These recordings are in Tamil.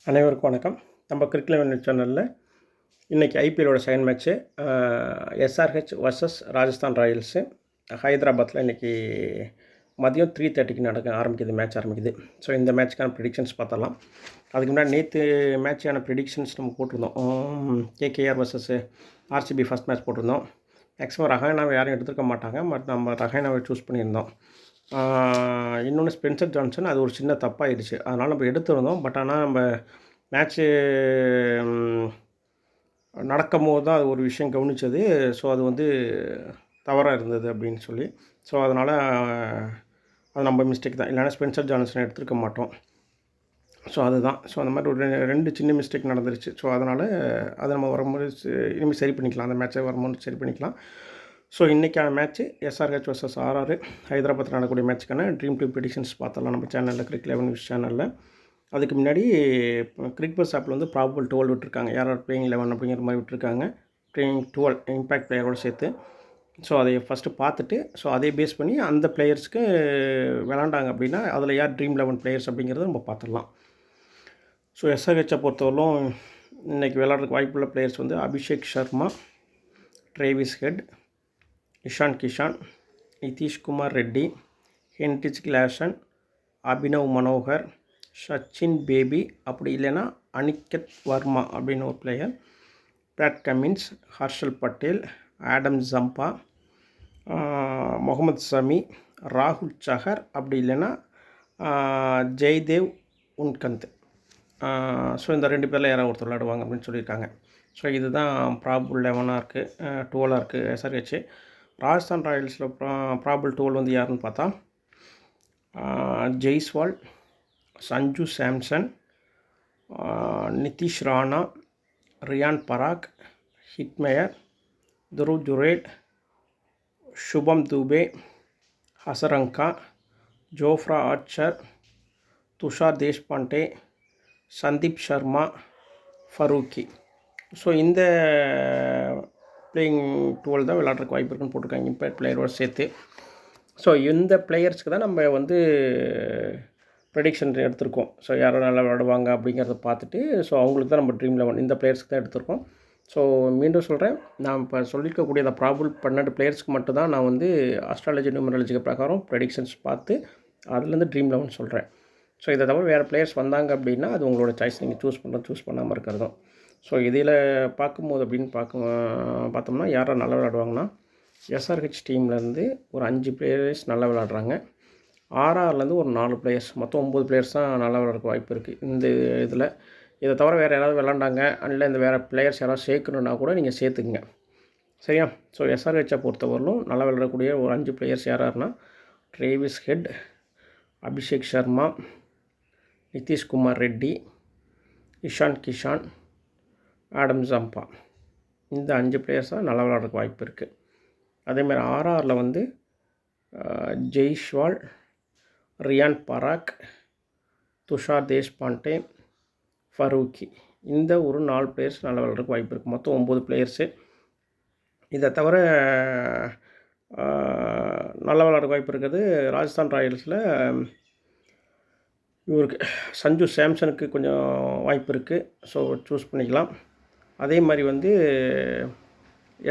அனைவருக்கும் வணக்கம். நம்ம கிரிக்கெட் லெவன் சேனலில் இன்றைக்கி ஐபிஎல்லோட second match SRH versus Rajasthan Royals ஹைதராபாத்தில் இன்றைக்கி மதியம் 3:30க்கு ஆரம்பிக்குது, மேட்ச் ஆரம்பிக்குது. ஸோ இந்த மேட்ச்க்கான ப்ரிடிக்ஷன்ஸ் பார்த்தலாம். அதுக்கு முன்னாடி நேற்று மேட்சான ப்ரிடிக்ஷன்ஸ் நம்ம போட்டிருந்தோம். KKR versus RCB first match போட்டிருந்தோம். மேக்ஸிமம் ரஹானாவை யாரும் எடுத்துருக்க மாட்டாங்க, பட் நம்ம ரஹானாவை சூஸ் பண்ணியிருந்தோம். இன்னொன்று ஸ்பென்சர் ஜான்சன், அது ஒரு சின்ன தப்பாகிடுச்சு, அதனால் நம்ம எடுத்துருந்தோம். பட் ஆனால் நம்ம மேட்ச்சு நடக்கும் போது தான் அது ஒரு விஷயம் கவனித்தது. ஸோ அது வந்து தவறாக இருந்தது அப்படின்னு சொல்லி. ஸோ அதனால் அது நம்ம மிஸ்டேக் தான், இல்லைனா ஸ்பென்சர் ஜான்சன் எடுத்துருக்க மாட்டோம். ஸோ அதுதான். ஸோ அந்த மாதிரி ஒரு ரெண்டு சின்ன மிஸ்டேக் நடந்துருச்சு. ஸோ அதனால் அதை நம்ம வரும்போது இனிமேல் சரி பண்ணிக்கலாம், அந்த மேட்ச்சை வரும்போது சரி பண்ணிக்கலாம். ஸோ இன்றைக்கான மேட்ச்சு எஸ்ஆர்ஹெச் வர்சஸ் ஆர்ஆர் ஹைதராபாத்தில் நடக்கக்கூடிய மேட்ச்சுக்கான ட்ரீம் டீம் ப்ரெடிக்ஷன்ஸ் பார்த்தலாம் நம்ம சேனலில், கிரிக்கெட் லெவன் நியூஸ் சேனலில். அதுக்கு முன்னாடி கிரிக் பஸ் ஆப்பில் வந்து ப்ராபபிள் 12 விட்டுருக்காங்க, யார் பிளேயிங் 11 அப்படிங்கிற மாதிரி விட்டுருக்காங்க. பிளேயிங் 12 இம்பேக்ட் பிளேயரோடு சேர்த்து. ஸோ அதை ஃபஸ்ட்டு பார்த்துட்டு, ஸோ அதை பேஸ் பண்ணி அந்த பிளேயர்ஸ்க்கு விளாண்டாங்க அப்படின்னா அதில் யார் ட்ரீம் 11 பிளேயர்ஸ் அப்படிங்கிறத நம்ம பார்த்துடலாம். ஸோ எஸ்ஆர்ஹெச்சை பொறுத்தவரையிலும் இன்றைக்கி விளையாடுறதுக்கு வாய்ப்புள்ள பிளேயர்ஸ் வந்து Abhishek Sharma, Travis Head, Ishan Kishan, Nitish Kumar Reddy, Heinrich Klaasen, Abhinav Manohar, Sachin Baby, அப்படி இல்லைன்னா அனிகேத் வர்மா அப்படின்னு ஒரு player, Pat Cummins, Harshal Patel, Adam Zampa, Mohammed Shami, ராகுல் சஹர், அப்படி இல்லைன்னா ஜெய்தேவ் உன்கந்த். ஸோ இந்த 2 பேரில் யாராவது ஒருத்தர் விளையாடுவாங்க அப்படின்னு சொல்லியிருக்காங்க. ஸோ இதுதான் ப்ராபபிள் 11 இருக்குது, 12 இருக்குது எஸ்ஆர்ஹெச். ராஜஸ்தான் ராயல்ஸில் ப்ராபபிள் 12 வந்து யாருன்னு பார்த்தா Jaiswal, Sanju Samson, Nitish Rana, Riyan Parag, Hetmyer, Dhruv Jurel, Shubham Dubey, Hasaranga, Jofra Archer, Tushar Deshpande, Sandeep Sharma, Farooqi. So இந்த பிளேயிங் 12 தான் விளையாடுறதுக்கு வாய்ப்பு இருக்குன்னு போட்டிருக்காங்க, இம்பேக்ட் பிளேயரோடு சேர்த்து. ஸோ இந்த பிளேயர்ஸ்க்கு தான் நம்ம வந்து ப்ரெடிக்ஷன் எடுத்திருக்கோம். ஸோ யாரும் நல்லா விளையாடுவாங்க அப்படிங்கிறத பார்த்துட்டு, ஸோ அவங்களுக்கு தான் நம்ம ட்ரீம் 11 இந்த பிளேயர்ஸ்க்கு தான் எடுத்திருக்கோம். ஸோ மீண்டும் சொல்கிறேன், நான் இப்போ சொல்லியிருக்கக்கூடிய அந்த ப்ராபபிள் 12 பிளேயர்ஸ்க்கு மட்டும் தான் நான் வந்து அஸ்ட்ராலஜி நியூமராலஜி பிரகாரம் ப்ரெடிக்ஷன்ஸ் பார்த்து அதுலேருந்து ட்ரீம் 11 சொல்கிறேன். ஸோ இதை தவிர வேறு பிளேயர்ஸ் வந்தாங்க அப்படின்னா அது உங்களோட சாய்ஸ், நீங்கள் சூஸ் பண்ணாமல் இருக்கிறதும். ஸோ இதில் பார்க்கும்போது அப்படின்னு பார்த்தோம்னா யாரும் நல்லா விளையாடுவாங்கன்னா எஸ்ஆர்ஹெச் டீம்லேருந்து ஒரு 5 பிளேயர்ஸ் நல்லா விளையாடுறாங்க. ஆர்ஆர்லேருந்து ஒரு 4 பிளேயர்ஸ், மொத்தம் 9 பிளேயர்ஸ் தான் நல்லா விளையாடுறதுக்கு வாய்ப்பு இருக்குது இந்த இதில். இதை தவிர வேறு யாராவது விளாண்டாங்க, இல்லை இந்த வேறு பிளேயர்ஸ் யாராவது சேர்க்கணுன்னா கூட நீங்கள் சேர்த்துக்குங்க, சரியா? ஸோ எஸ்ஆர்ஹெச்சை பொறுத்தவரையிலும் நல்லா விளையாடக்கூடிய ஒரு 5 பிளேயர்ஸ் யாராருன்னா Travis Head, Abhishek Sharma, Nitish Kumar Reddy, Ishan Kishan, Adam Zampa. இந்த 5 பிளேயர்ஸ் தான் நல்லா விளையாடுறதுக்கு வாய்ப்பு இருக்குது. அதேமாதிரி ஆர்ஆரில் வந்து ஜெய்ஸ்வால், ரியான் பராக், துஷார் தேஷ்பாண்டே, ஃபரூக்கி. இந்த ஒரு 4 பிளேயர்ஸ் நல்லா விளையாடுறதுக்கு வாய்ப்பு இருக்குது, மொத்தம் 9 பிளேயர்ஸு. இதை தவிர நல்லா விளையாடுறதுக்கு வாய்ப்பு இருக்குது ராஜஸ்தான் ராயல்ஸில் இவருக்கு சஞ்சு சாம்சனுக்கு கொஞ்சம் வாய்ப்பு இருக்குது. ஸோ சூஸ் பண்ணிக்கலாம். அதே மாதிரி வந்து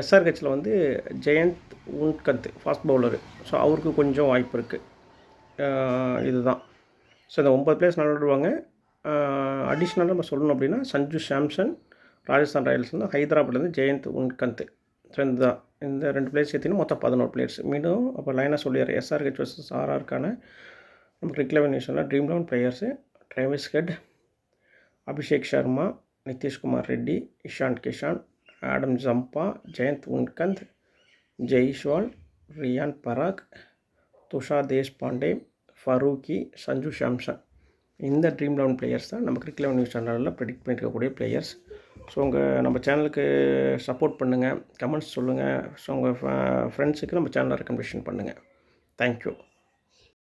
எஸ்ஆர்ஹெச்சில் வந்து ஜெயந்த் உன்கந்த் ஃபாஸ்ட் பவுலரு, ஸோ அவருக்கு கொஞ்சம் வாய்ப்பு இருக்குது. இதுதான். ஸோ இந்த 9 பிளேயர்ஸ் நல்லா விளையாடுவாங்க. அடிஷ்னலாக நம்ம சொல்லணும் அப்படின்னா சஞ்சு சாம்சன் ராஜஸ்தான் ராயல்ஸ்லேருந்து, ஹைதராபாத்லேருந்து ஜெயந்த் உன்கந்த். ஸோ இந்த 2 பிளேயர்ஸ் சேர்த்திங்கன்னா மொத்தம் 11 பிளேயர்ஸ். மீண்டும் அப்போ லைனாக சொல்லிடுறேன். எஸ்ஆர்ஹெச் வர்சஸ் ஆர்ஆருக்கான நம்ம கிரிக்கெட் லெவன் நியூஸில் dream 11 players Travis Head, Abhishek Sharma, Nitish Kumar Reddy, Ishan Kishan, Adam Zampa, Jayant Unadkat, Jaiswal, Riyan Parag, Tushar Deshpande, Farooqi, Sanju Samson. இந்த ட்ரீம் 11 பிளேயர்ஸ் தான் நம்ம கிரிக்கெட் லெவன் நியூஸ் சேனலில் ப்ரெடிக்ட் பண்ணியிருக்கக்கூடிய பிளேயர்ஸ். ஸோ நம்ம சேனலுக்கு சப்போர்ட் பண்ணுங்கள், கமெண்ட்ஸ் சொல்லுங்கள். ஸோ உங்கள் ஃப்ரெண்ட்ஸுக்கு நம்ம சேனலை ரெக்கமெண்டேஷன் பண்ணுங்கள். தேங்க்யூ.